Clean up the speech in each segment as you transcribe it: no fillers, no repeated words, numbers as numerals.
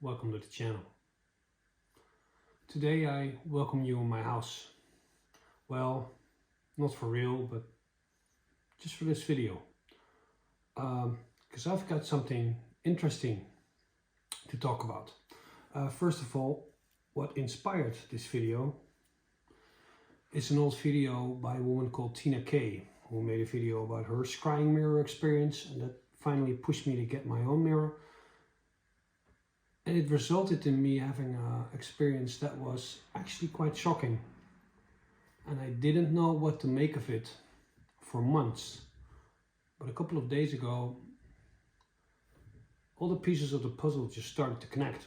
welcome to the channel. Today I welcome you in my house. Well, not for real, but just for this video. Because I've got something interesting to talk about. First of all, what inspired this video is an old video by a woman called Tina K, who made a video about her scrying mirror experience, and that finally pushed me to get my own mirror. And it resulted in me having an experience that was actually quite shocking. And I didn't know what to make of it for months. But a couple of days ago, all the pieces of the puzzle just started to connect.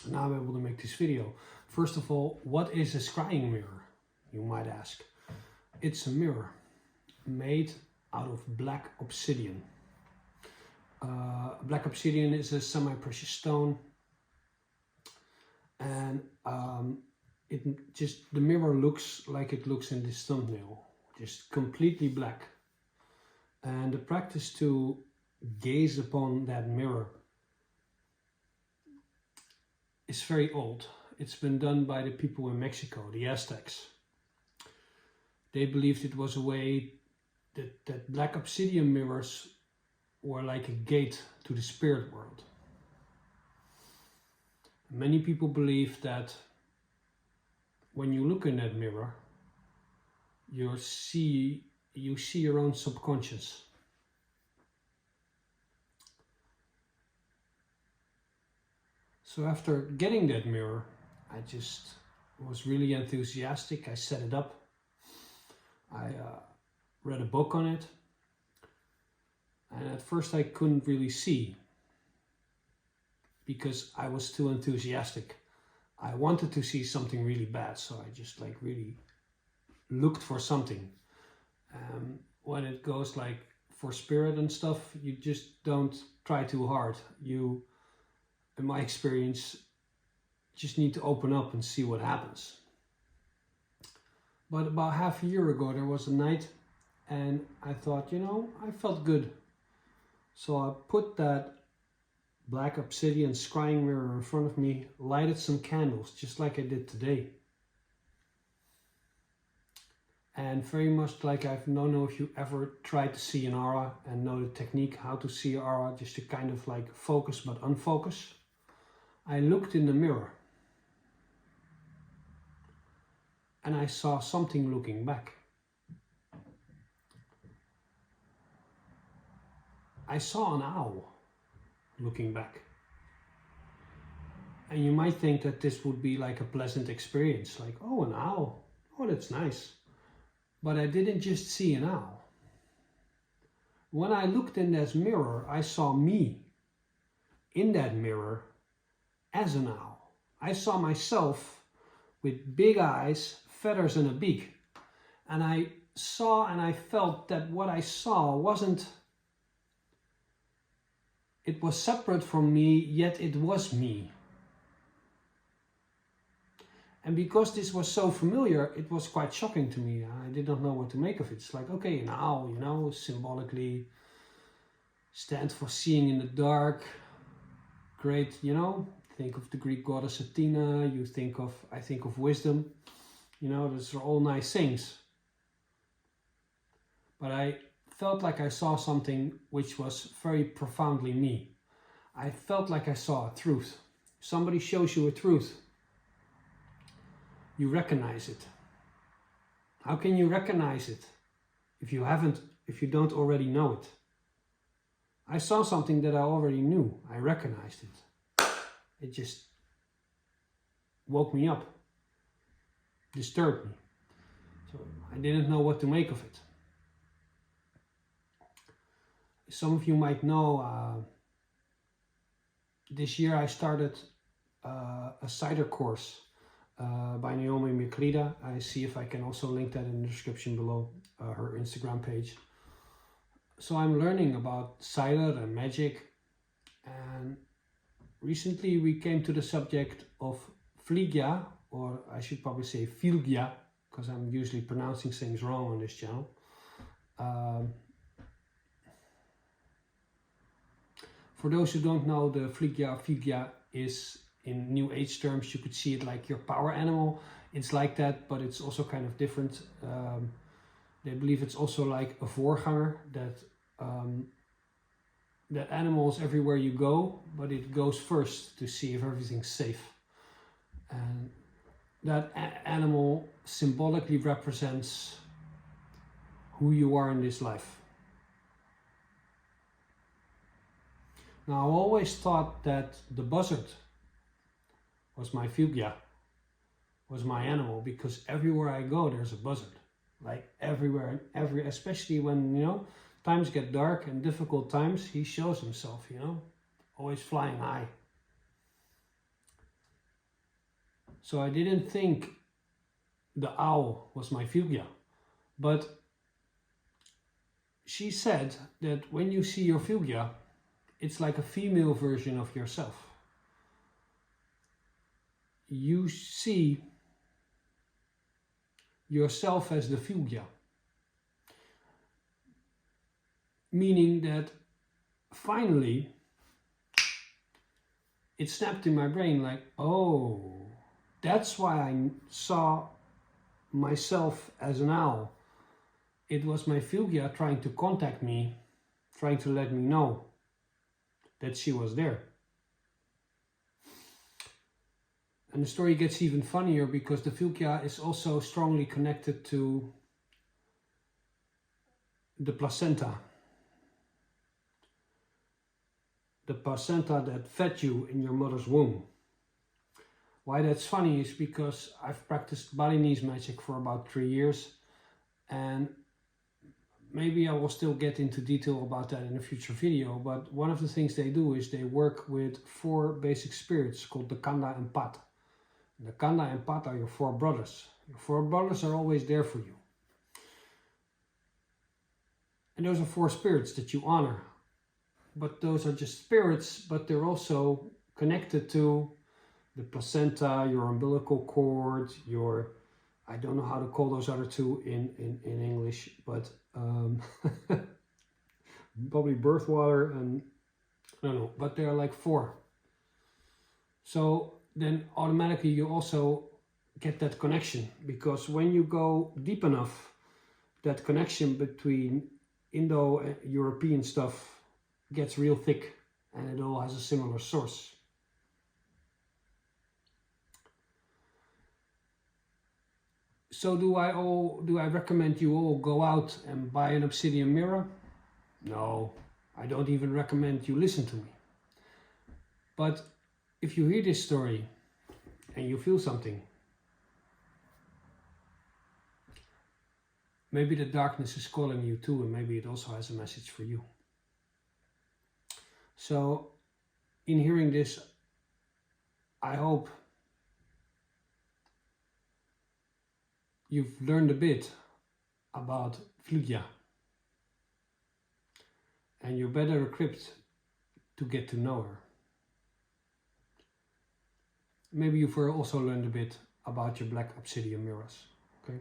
And now I'm able to make this video. First of all, what is a scrying mirror, you might ask? It's a mirror made out of black obsidian. Black obsidian is a semi-precious stone, and the mirror looks like it looks in this thumbnail, just completely black. And the practice to gaze upon that mirror is very old. It's been done by the people in Mexico, the Aztecs. They believed it was a way that black obsidian mirrors were like a gate to the spirit world. Many people believe that when you look in that mirror, you see your own subconscious. So after getting that mirror, I just was really enthusiastic. I set it up. I read a book on it. And at first I couldn't really see because I was too enthusiastic. I wanted to see something really bad, so I just really looked for something. When it goes like for spirit and stuff, you just don't try too hard. You, in my experience, just need to open up and see what happens. But about half a year ago there was a night and I thought, I felt good. So I put that black obsidian scrying mirror in front of me, lighted some candles, just like I did today. And very much like I don't know if you ever tried to see an aura and know the technique how to see an aura, just to kind of like focus but unfocus. I looked in the mirror and I saw something looking back. I saw an owl looking back. And you might think that this would be like a pleasant experience, like, oh, an owl, oh, that's nice. But I didn't just see an owl. When I looked in that mirror, I saw me in that mirror as an owl. I saw myself with big eyes, feathers and a beak. And I saw and I felt that what I saw it was separate from me, yet it was me. And because this was so familiar, it was quite shocking to me. I did not know what to make of it. It's like, okay, an owl, symbolically stands for seeing in the dark. Great, think of the Greek goddess Athena, I think of wisdom. Those are all nice things. But I felt like I saw something which was very profoundly me. I felt like I saw a truth. If somebody shows you a truth, you recognize it. How can you recognize it if you don't already know it? I saw something that I already knew. I recognized it. It just woke me up, disturbed me. So I didn't know what to make of it. Some of you might know, this year I started a cider course by Naomi Mikrida. I see if I can also link that in the description below, her Instagram page. So I'm learning about cider and magic, and recently we came to the subject of Fligya, or I should probably say Filgya, because I'm usually pronouncing things wrong on this channel. For For those who don't know, the Figya is, in New Age terms, you could see it like your power animal. It's like that, but it's also kind of different. They believe it's also like a voorganger, that animals everywhere you go, but it goes first to see if everything's safe. And that animal symbolically represents who you are in this life. Now, I always thought that the buzzard was my Figya, was my animal, because everywhere I go there's a buzzard. Like everywhere, especially when, you know, times get dark and difficult times, he shows himself, you know, always flying high. So I didn't think the owl was my Figya, but she said that when you see your Figya, it's like a female version of yourself. You see yourself as the Figya. Meaning that finally it snapped in my brain like, oh, that's why I saw myself as an owl. It was my Figya trying to contact me, trying to let me know that she was there. And the story gets even funnier because the Figya is also strongly connected to the placenta. The placenta that fed you in your mother's womb. Why that's funny is because I've practiced Balinese magic for about 3 years, and maybe I will still get into detail about that in a future video, but one of the things they do is they work with 4 basic spirits called the Kanda and Pat. The Kanda and Pat are your 4 brothers. Your 4 brothers are always there for you. And those are 4 spirits that you honor. But those are just spirits, but they're also connected to the placenta, your umbilical cord, your, I don't know how to call those other 2 in English, but probably birth water and, I don't know, but there are like 4. So then automatically you also get that connection, because when you go deep enough, that connection between Indo-European stuff gets real thick, and it all has a similar source. So do I recommend you all go out and buy an obsidian mirror? No, I don't even recommend you listen to me. But if you hear this story and you feel something, maybe the darkness is calling you too, and maybe it also has a message for you. So in hearing this, I hope you've learned a bit about Figya, and you're better equipped to get to know her. Maybe you've also learned a bit about your black obsidian mirrors. Okay,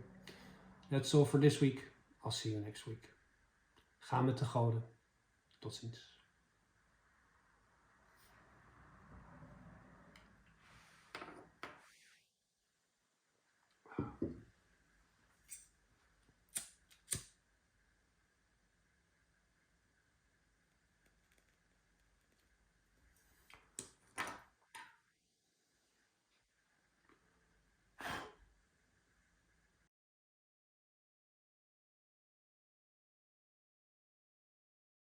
that's all for this week. I'll see you next week. Ga met de goden. Tot ziens.